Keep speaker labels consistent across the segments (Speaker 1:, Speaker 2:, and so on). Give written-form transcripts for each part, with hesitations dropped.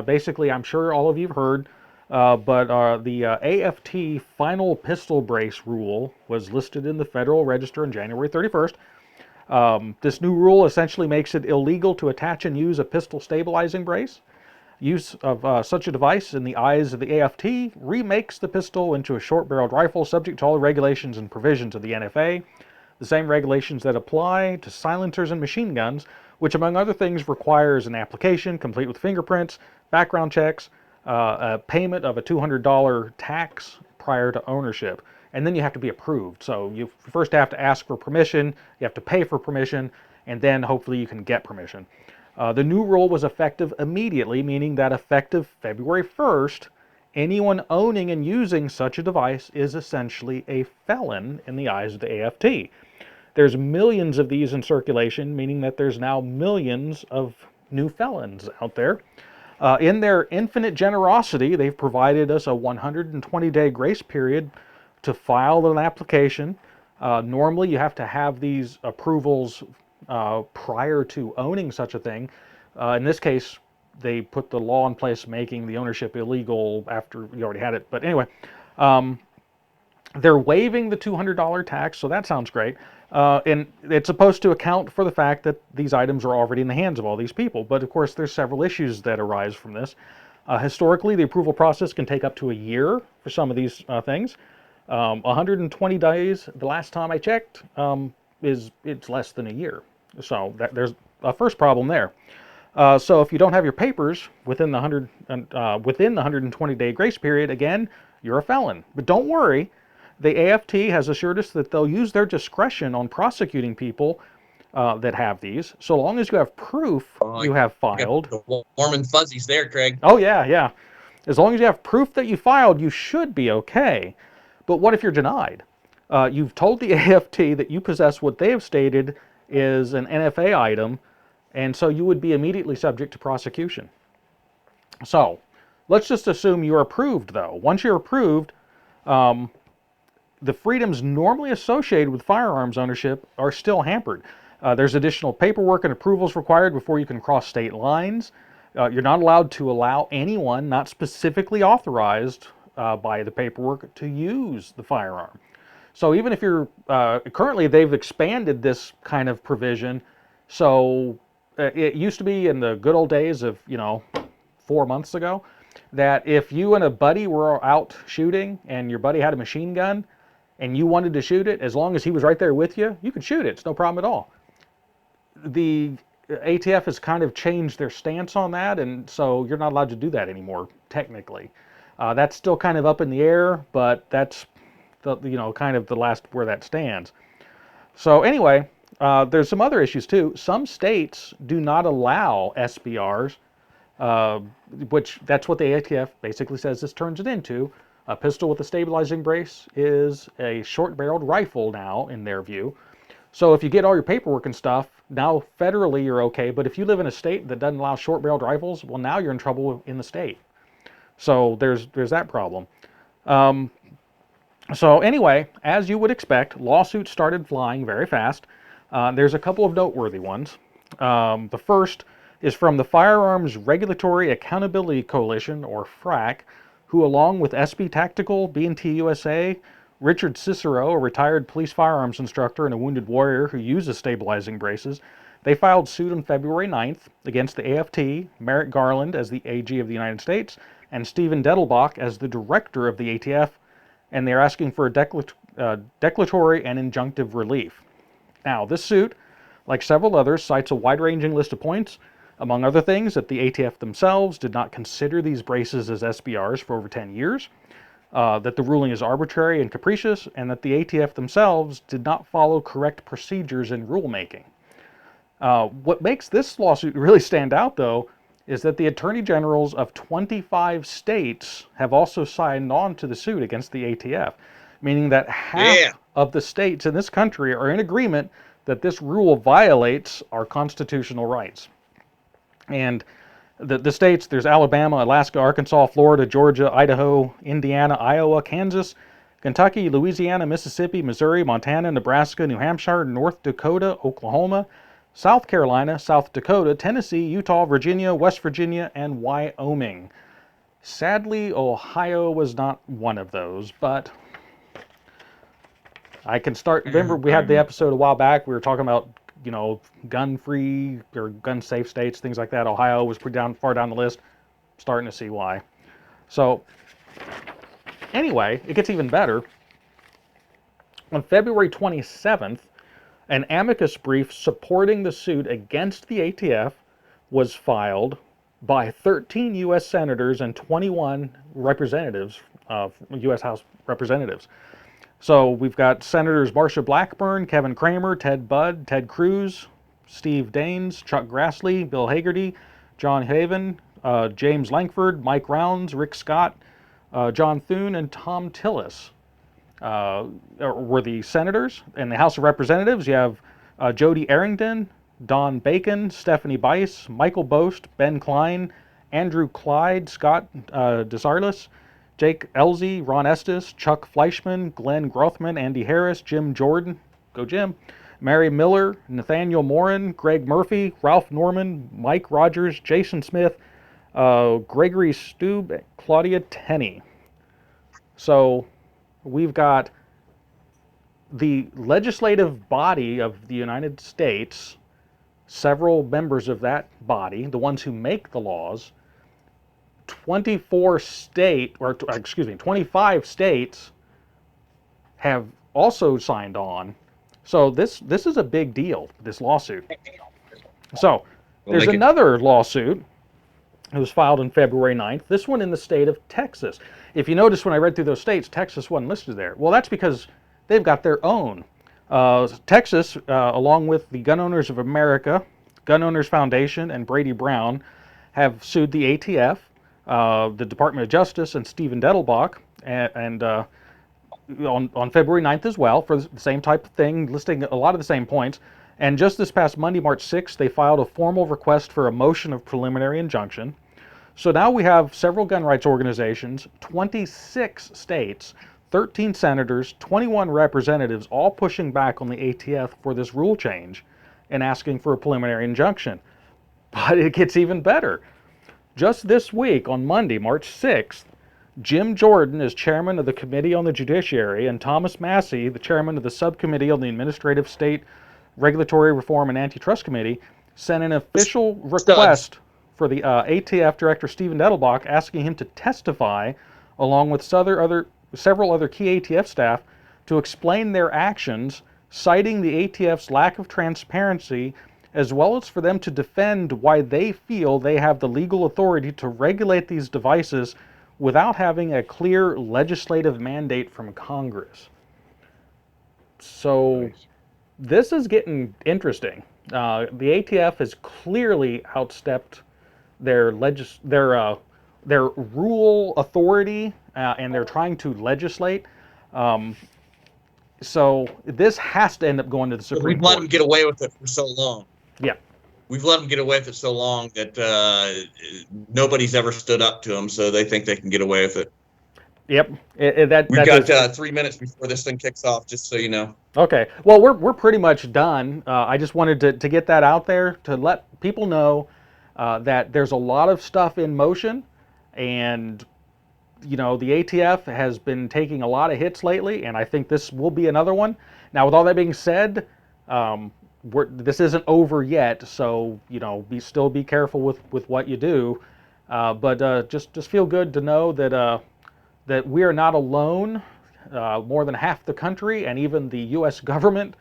Speaker 1: Basically, I'm sure all of you have heard, but the AFT final pistol brace rule was listed in the Federal Register on January 31st. This new rule essentially makes it illegal to attach and use a pistol stabilizing brace. Use of such a device in the eyes of the AFT remakes the pistol into a short-barreled rifle subject to all the regulations and provisions of the NFA, the same regulations that apply to silencers and machine guns, which among other things requires an application complete with fingerprints, background checks, a payment of a $200 tax prior to ownership, and then you have to be approved. So you first have to ask for permission, you have to pay for permission, and then hopefully you can get permission. The new rule was effective immediately, meaning that effective February 1st, anyone owning and using such a device is essentially a felon in the eyes of the AFT. There's millions of these in circulation, meaning that there's now millions of new felons out there. In their infinite generosity, they've provided us a 120-day grace period to file an application. Normally, you have to have these approvals prior to owning such a thing. In this case, they put the law in place making the ownership illegal after you already had it. But anyway, they're waiving the $200 tax, so that sounds great. And it's supposed to account for the fact that these items are already in the hands of all these people. But of course, there's several issues that arise from this. Historically, the approval process can take up to a year for some of these things. 120 days, the last time I checked, it's less than a year. So there's a first problem there. So if you don't have your papers within the 120-day grace period, again, you're a felon. But don't worry. The AFT has assured us that they'll use their discretion on prosecuting people that have these, so long as you have proof you have filed.
Speaker 2: The warm and fuzzies there, Craig.
Speaker 1: Oh, yeah. As long as you have proof that you filed, you should be okay. But what if you're denied? You've told the AFT that you possess what they have stated is an NFA item, and so you would be immediately subject to prosecution. So, let's just assume you're approved, though. Once you're approved, the freedoms normally associated with firearms ownership are still hampered. There's additional paperwork and approvals required before you can cross state lines. You're not allowed to allow anyone not specifically authorized by the paperwork to use the firearm. So even if you're, currently they've expanded this kind of provision. So it used to be in the good old days of, 4 months ago, that if you and a buddy were out shooting and your buddy had a machine gun, and you wanted to shoot it, as long as he was right there with you, you could shoot it. It's no problem at all. The ATF has kind of changed their stance on that, and so you're not allowed to do that anymore, technically. That's still kind of up in the air, but that's kind of the last where that stands. So anyway, there's some other issues too. Some states do not allow SBRs, which that's what the ATF basically says this turns it into. A pistol with a stabilizing brace is a short-barreled rifle now, in their view. So if you get all your paperwork and stuff, now federally you're okay, but if you live in a state that doesn't allow short-barreled rifles, well, now you're in trouble in the state. So there's that problem. So anyway, as you would expect, lawsuits started flying very fast. There's a couple of noteworthy ones. The first is from the Firearms Regulatory Accountability Coalition, or FRAC, who, along with SB Tactical, B&T USA, Richard Cicero, a retired police firearms instructor and a wounded warrior who uses stabilizing braces, they filed suit on February 9th against the AFT, Merrick Garland as the AG of the United States, and Stephen Dettelbach as the director of the ATF, and they're asking for a declaratory and injunctive relief. Now, this suit, like several others, cites a wide-ranging list of points, among other things, that the ATF themselves did not consider these braces as SBRs for over 10 years, that the ruling is arbitrary and capricious, and that the ATF themselves did not follow correct procedures in rulemaking. What makes this lawsuit really stand out, though, is that the attorney generals of 25 states have also signed on to the suit against the ATF, meaning that half of the states in this country are in agreement that this rule violates our constitutional rights. And the states, there's Alabama, Alaska, Arkansas, Florida, Georgia, Idaho, Indiana, Iowa, Kansas, Kentucky, Louisiana, Mississippi, Missouri, Montana, Nebraska, New Hampshire, North Dakota, Oklahoma, South Carolina, South Dakota, Tennessee, Utah, Virginia, West Virginia, and Wyoming. Sadly, Ohio was not one of those, but I can start. Remember, we had the episode a while back. We were talking about, gun-free or gun-safe states, things like that. Ohio was pretty far down the list. Starting to see why. So, anyway, it gets even better. On February 27th, an amicus brief supporting the suit against the ATF was filed by 13 U.S. senators and 21 representatives, U.S. House representatives. So we've got Senators Marsha Blackburn, Kevin Cramer, Ted Budd, Ted Cruz, Steve Daines, Chuck Grassley, Bill Hagerty, John Haven, James Lankford, Mike Rounds, Rick Scott, John Thune, and Tom Tillis were the senators. In the House of Representatives, you have Jody Arrington, Don Bacon, Stephanie Bice, Michael Boast, Ben Klein, Andrew Clyde, Scott DeSarlis, Jake Elzey, Ron Estes, Chuck Fleischman, Glenn Grothman, Andy Harris, Jim Jordan, go Jim, Mary Miller, Nathaniel Morin, Greg Murphy, Ralph Norman, Mike Rogers, Jason Smith, Gregory Stube, Claudia Tenney. So we've got the legislative body of the United States, several members of that body, the ones who make the laws, 25 states have also signed on. So this is a big deal, this lawsuit. So there's another lawsuit. It was filed on February 9th, this one in the state of Texas. If you notice when I read through those states, Texas wasn't listed there. Well, that's because they've got their own. Texas, along with the Gun Owners of America, Gun Owners Foundation, and Brady Brown, have sued the ATF, the Department of Justice, and Stephen Dettelbach, and on February 9th as well, for the same type of thing, listing a lot of the same points. And just this past Monday, March 6th, they filed a formal request for a motion of preliminary injunction. So now we have several gun rights organizations, 26 states, 13 senators, 21 representatives, all pushing back on the ATF for this rule change and asking for a preliminary injunction. But it gets even better. Just this week, on Monday, March 6th, Jim Jordan, as chairman of the Committee on the Judiciary, and Thomas Massey, the chairman of the Subcommittee on the Administrative State Regulatory Reform and Antitrust Committee, sent an official request for the ATF Director Stephen Dettelbach, asking him to testify, along with several other key ATF staff, to explain their actions, citing the ATF's lack of transparency, as well as for them to defend why they feel they have the legal authority to regulate these devices without having a clear legislative mandate from Congress. So this is getting interesting. The ATF has clearly outstepped their rule authority, and they're trying to legislate. So this has to end up going to the Supreme Court.
Speaker 2: We've let them get away with it for so long.
Speaker 1: Yeah.
Speaker 2: We've let them get away with it so long that nobody's ever stood up to them, so they think they can get away with it.
Speaker 1: Yep.
Speaker 2: We've got 3 minutes before this thing kicks off, just so you know.
Speaker 1: Okay. Well, we're pretty much done. I just wanted to get that out there to let people know that there's a lot of stuff in motion, and the ATF has been taking a lot of hits lately, and I think this will be another one. Now, with all that being said, this isn't over yet, so still be careful with what you do. But just feel good to know that we are not alone. More than half the country and even the U.S. government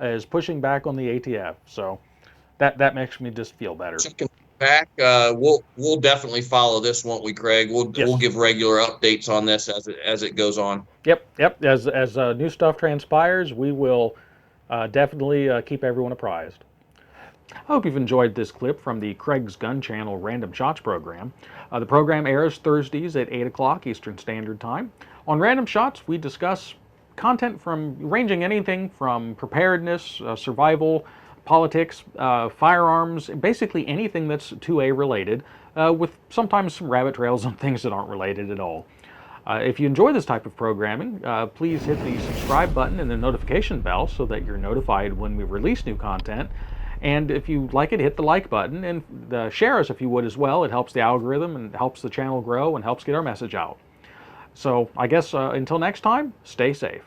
Speaker 1: is pushing back on the ATF. So that makes me just feel better.
Speaker 2: Back, we'll definitely follow this, won't we, Craig? We'll give regular updates on this as it goes on.
Speaker 1: Yep. As new stuff transpires, we will definitely keep everyone apprised. I hope you've enjoyed this clip from the Craig's Gun Channel Random Shots program. The program airs Thursdays at 8 o'clock Eastern Standard Time. On Random Shots, we discuss content ranging anything from preparedness, survival, politics, firearms, basically anything that's 2A related, with sometimes some rabbit trails and things that aren't related at all. If you enjoy this type of programming, please hit the subscribe button and the notification bell so that you're notified when we release new content. And if you like it, hit the like button and share us if you would as well. It helps the algorithm and helps the channel grow and helps get our message out. So I guess until next time, stay safe.